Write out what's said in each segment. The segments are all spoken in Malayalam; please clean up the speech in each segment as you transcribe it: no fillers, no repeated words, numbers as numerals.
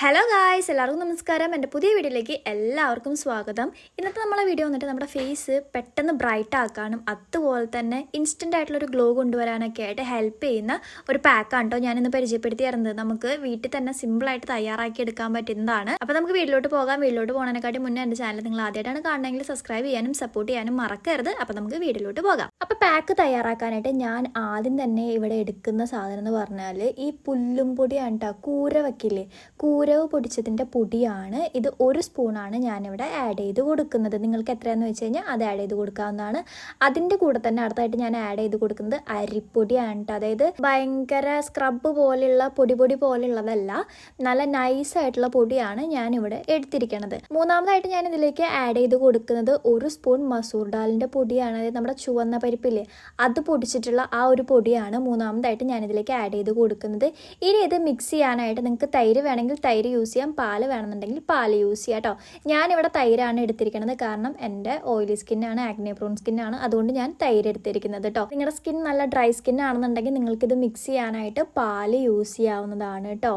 ഹലോ ഗായ്സ്, എല്ലാവർക്കും നമസ്കാരം. എൻ്റെ പുതിയ വീഡിയോയിലേക്ക് എല്ലാവർക്കും സ്വാഗതം. ഇന്നത്തെ നമ്മളെ വീഡിയോ വന്നിട്ട് നമ്മുടെ ഫേസ് പെട്ടെന്ന് ബ്രൈറ്റ് ആക്കാനും അതുപോലെ തന്നെ ഇൻസ്റ്റൻ്റ് ആയിട്ടുള്ളൊരു ഗ്ലോ കൊണ്ടുവരാനൊക്കെ ആയിട്ട് ഹെൽപ്പ് ചെയ്യുന്ന ഒരു പാക്കാണ് കേട്ടോ ഞാനിന്ന് പരിചയപ്പെടുത്തി തരുന്നത്. നമുക്ക് വീട്ടിൽ തന്നെ സിമ്പിളായിട്ട് തയ്യാറാക്കി എടുക്കാൻ പറ്റുന്നതാണ്. അപ്പോൾ നമുക്ക് വീട്ടിലോട്ട് പോകാം. വീട്ടിലോട്ട് പോകുന്നതിനെക്കാട്ടി മുന്നേ എൻ്റെ ചാനൽ നിങ്ങൾ ആദ്യമായിട്ടാണ് കാണണമെങ്കിൽ സബ്സ്ക്രൈബ് ചെയ്യാനും സപ്പോർട്ട് ചെയ്യാനും മറക്കരുത്. അപ്പോൾ നമുക്ക് വീട്ടിലോട്ട് പോകാം. അപ്പോൾ പാക്ക് തയ്യാറാക്കാനായിട്ട് ഞാൻ ആദ്യം തന്നെ ഇവിടെ എടുക്കുന്ന സാധനം എന്ന് പറഞ്ഞാൽ ഈ പുല്ലും പൊടിയാണ് കേട്ടോ. കൂര വയ്ക്കില്ലേ, കൂരവ് പൊടിച്ചതിൻ്റെ പൊടിയാണ് ഇത്. 1 സ്പൂണാണ് ഞാനിവിടെ ആഡ് ചെയ്ത് കൊടുക്കുന്നത്. നിങ്ങൾക്ക് എത്രയാണെന്ന് വെച്ച് കഴിഞ്ഞാൽ അത് ആഡ് ചെയ്ത് കൊടുക്കാവുന്നതാണ്. അതിൻ്റെ കൂടെ തന്നെ അടുത്തായിട്ട് ഞാൻ ആഡ് ചെയ്ത് കൊടുക്കുന്നത് അരിപ്പൊടിയാണ് കേട്ടോ. അതായത് ഭയങ്കര സ്ക്രബ് പോലെയുള്ള പൊടി പോലെയുള്ളതല്ല, നല്ല നൈസായിട്ടുള്ള പൊടിയാണ് ഞാനിവിടെ എടുത്തിരിക്കുന്നത്. മൂന്നാമതായിട്ട് ഞാൻ ഇതിലേക്ക് ആഡ് ചെയ്ത് കൊടുക്കുന്നത് 1 സ്പൂൺ മസൂർ ദാലിൻ്റെ പൊടിയാണ്. അതായത് നമ്മുടെ ചുവന്ന പരിപ്പില്ലേ, അത് പൊടിച്ചിട്ടുള്ള ആ ഒരു പൊടിയാണ് മൂന്നാമതായിട്ട് ഞാനിതിലേക്ക് ആഡ് ചെയ്ത് കൊടുക്കുന്നത്. ഇനി ഇത് മിക്സ് ചെയ്യാനായിട്ട് നിങ്ങൾക്ക് തൈര് വേണമെങ്കിൽ തൈര് യൂസ് ചെയ്യാം, പാല് വേണമെന്നുണ്ടെങ്കിൽ പാല് യൂസ് ചെയ്യാം കേട്ടോ. ഞാനിവിടെ തൈരാണ് എടുത്തിരിക്കുന്നത്, കാരണം എൻ്റെ ഓയിലി സ്കിന്നാണ്, ആക്നെ പ്രോൺ സ്കിന്നാണ്, അതുകൊണ്ട് ഞാൻ തൈര് എടുത്തിരിക്കുന്നത് കേട്ടോ. നിങ്ങളുടെ സ്കിൻ നല്ല ഡ്രൈ സ്കിൻ ആണെന്നുണ്ടെങ്കിൽ നിങ്ങൾക്കിത് മിക്സ് ചെയ്യാനായിട്ട് പാല് യൂസ് ചെയ്യാവുന്നതാണ് കേട്ടോ.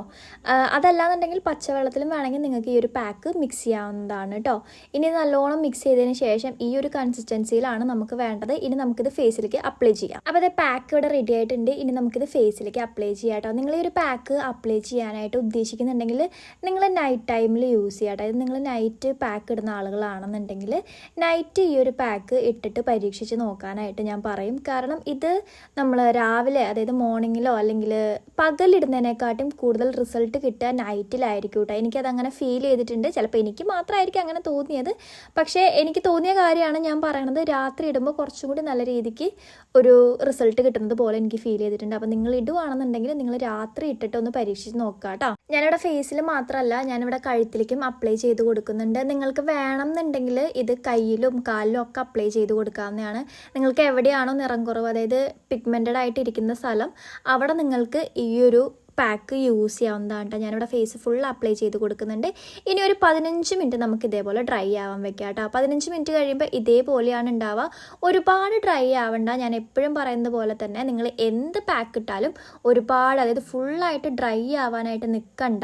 അതല്ലാന്നുണ്ടെങ്കിൽ പച്ചവെള്ളത്തിലും വേണമെങ്കിൽ നിങ്ങൾക്ക് ഈ ഒരു പാക്ക് മിക്സ് ചെയ്യാവുന്നതാണ് കേട്ടോ. ഇനി നല്ലോണം മിക്സ് ചെയ്തതിന് ശേഷം ഈ ഒരു കൺസിസ്റ്റൻസിയിലാണ് നമുക്ക് വേണ്ടത്. ഇനി നമുക്കിത് ഫേസിലേക്ക് അപ്ലൈ ചെയ്യാം. അപ്പോൾ അത് പാക്ക് ഇവിടെ റെഡി ആയിട്ടുണ്ട്. ഇനി നമുക്കിത് ഫേസിലേക്ക് അപ്ലൈ ചെയ്യാം കേട്ടോ. നിങ്ങൾ ഈ ഒരു പാക്ക് അപ്ലൈ ചെയ്യാനായിട്ട് ഉദ്ദേശിക്കുന്നുണ്ടെങ്കിൽ നിങ്ങൾ നൈറ്റ് ടൈമിൽ യൂസ് ചെയ്യാം. അതായത് നിങ്ങൾ നൈറ്റ് പാക്ക് ഇടുന്ന ആളുകളാണെന്നുണ്ടെങ്കിൽ നൈറ്റ് ഈ ഒരു പാക്ക് ഇട്ടിട്ട് പരീക്ഷിച്ച് നോക്കാനായിട്ട് ഞാൻ പറയും. കാരണം ഇത് നമ്മൾ രാവിലെ, അതായത് മോർണിംഗിലോ അല്ലെങ്കിൽ പകലിടുന്നതിനെക്കാട്ടും കൂടുതൽ റിസൾട്ട് കിട്ടുക നൈറ്റിലായിരിക്കും കേട്ടോ. എനിക്കതങ്ങനെ ഫീൽ ചെയ്തിട്ടുണ്ട്. ചിലപ്പോൾ എനിക്ക് മാത്രമായിരിക്കും അങ്ങനെ തോന്നിയത്, പക്ഷേ എനിക്ക് തോന്നിയ കാര്യമാണ് ഞാൻ പറയണത്. രാത്രി ഇടുമ്പോൾ കുറച്ചും കൂടി നല്ല രീതിക്ക് ഒരു റിസൾട്ട് കിട്ടുന്നത് പോലെ എനിക്ക് ഫീൽ ചെയ്തിട്ടുണ്ട്. അപ്പോൾ നിങ്ങൾ ഇടുവാണെന്നുണ്ടെങ്കിൽ നിങ്ങൾ രാത്രി ഇട്ടിട്ട് ഒന്ന് പരീക്ഷിച്ച് നോക്കുക കേട്ടോ. ഞാനിവിടെ ഫേസിൽ മാത്രമല്ല, ഞാനിവിടെ കഴുത്തിലേക്കും അപ്ലൈ ചെയ്ത് കൊടുക്കുന്നുണ്ട്. നിങ്ങൾക്ക് വേണമെന്നുണ്ടെങ്കിൽ ഇത് കയ്യിലും കാലിലും ഒക്കെ അപ്ലൈ ചെയ്ത് കൊടുക്കാവുന്നതാണ്. നിങ്ങൾക്ക് എവിടെയാണോ നിറം കുറവ്, അതായത് പിഗ്മെൻറ്റഡ് ആയിട്ട് ഇരിക്കുന്ന സ്ഥലം, അവിടെ നിങ്ങൾക്ക് ഈ ഒരു പാക്ക് യൂസ് ചെയ്യാവുന്നതാണ് കേട്ടോ. ഞാനിവിടെ ഫേസ് ഫുൾ അപ്ലൈ ചെയ്ത് കൊടുക്കുന്നുണ്ട്. ഇനി ഒരു 15 മിനിറ്റ് നമുക്ക് ഇതേപോലെ ഡ്രൈ ആവാൻ വെക്കാം കേട്ടോ. 15 മിനിറ്റ് കഴിയുമ്പോൾ ഇതേപോലെയാണ് ഉണ്ടാവുക. ഒരുപാട് ഡ്രൈ ആവണ്ട. ഞാൻ എപ്പോഴും പറയുന്നത് പോലെ തന്നെ നിങ്ങൾ എന്ത് പാക്ക് ഇട്ടാലും ഒരുപാട്, അതായത് ഫുള്ളായിട്ട് ഡ്രൈ ആവാനായിട്ട് നിൽക്കണ്ട.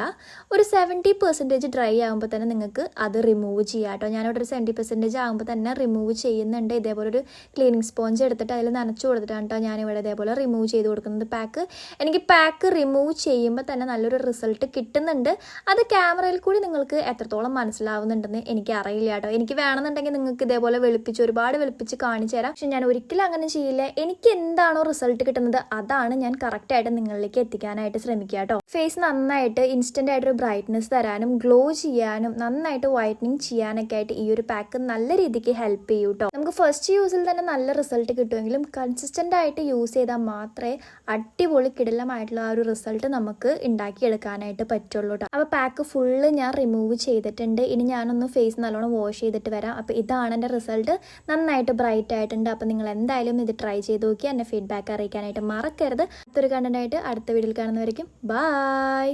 ഒരു 70% ഡ്രൈ ആകുമ്പോൾ തന്നെ നിങ്ങൾക്ക് അത് റിമൂവ് ചെയ്യാം കേട്ടോ. ഞാനിവിടെ ഒരു 70% ആകുമ്പോൾ തന്നെ റിമൂവ് ചെയ്യുന്നുണ്ട്. ഇതേപോലെ ഒരു ക്ലീനിങ് സ്പോഞ്ച് എടുത്തിട്ട് അതിൽ നനച്ചു കൊടുത്തിട്ടാണ് കേട്ടോ ഞാനിവിടെ ഇതേപോലെ റിമൂവ് ചെയ്ത് കൊടുക്കുന്നത് പാക്ക്. എനിക്ക് പാക്ക് റിമൂവ് ചെയ്യുമ്പോൾ തന്നെ നല്ലൊരു റിസൾട്ട് കിട്ടുന്നുണ്ട്. അത് ക്യാമറയിൽ കൂടി നിങ്ങൾക്ക് എത്രത്തോളം മനസ്സിലാവുന്നുണ്ടെന്ന് എനിക്ക് അറിയില്ല കേട്ടോ. എനിക്ക് വേണമെന്നുണ്ടെങ്കിൽ നിങ്ങൾക്ക് ഇതേപോലെ ഒരുപാട് വെളുപ്പിച്ച് കാണിച്ചു തരാം. പക്ഷെ ഞാൻ ഒരിക്കലും അങ്ങനെ ചെയ്യില്ല. എനിക്ക് എന്താണോ റിസൾട്ട് കിട്ടുന്നത് അതാണ് ഞാൻ കറക്റ്റായിട്ട് നിങ്ങളിലേക്ക് എത്തിക്കാനായിട്ട് ശ്രമിക്കുക കേട്ടോ. ഫേസ് നന്നായിട്ട് ഇൻസ്റ്റൻ്റ് ആയിട്ടൊരു ബ്രൈറ്റ്നസ് തരാനും ഗ്ലോ ചെയ്യാനും നന്നായിട്ട് വൈറ്റനിങ് ചെയ്യാനൊക്കെ ആയിട്ട് ഈ ഒരു പാക്ക് നല്ല രീതിക്ക് ഹെൽപ്പ് ചെയ്യും കേട്ടോ. നമുക്ക് ഫസ്റ്റ് യൂസിൽ തന്നെ നല്ല റിസൾട്ട് കിട്ടുമെങ്കിലും കൺസിസ്റ്റൻ്റ് ആയിട്ട് യൂസ് ചെയ്താൽ മാത്രമേ അടിപൊളി കിടിലമായിട്ടുള്ള ആ ഒരു റിസൾട്ട് നമുക്ക് ഉണ്ടാക്കിയെടുക്കാനായിട്ട് പറ്റുള്ളൂ കേട്ടോ. അപ്പോൾ പാക്ക് ഫുള്ള് ഞാൻ റിമൂവ് ചെയ്തിട്ടുണ്ട്. ഇനി ഞാനൊന്ന് ഫേസ് നല്ലോണം വാഷ് ചെയ്തിട്ട് വരാം. അപ്പോൾ ഇതാണ് എൻ്റെ റിസൾട്ട്. നന്നായിട്ട് ബ്രൈറ്റ് ആയിട്ടുണ്ട്. അപ്പോൾ നിങ്ങൾ എന്തായാലും ഇത് ട്രൈ ചെയ്ത് നോക്കി എന്നെ ഫീഡ്ബാക്ക് അറിയിക്കാനായിട്ട് മറക്കരുത്. അടുത്തൊരു കണ്ടന്റായിട്ട് അടുത്ത വീഡിയോയിൽ കാണുന്നവരേക്കും ബൈ.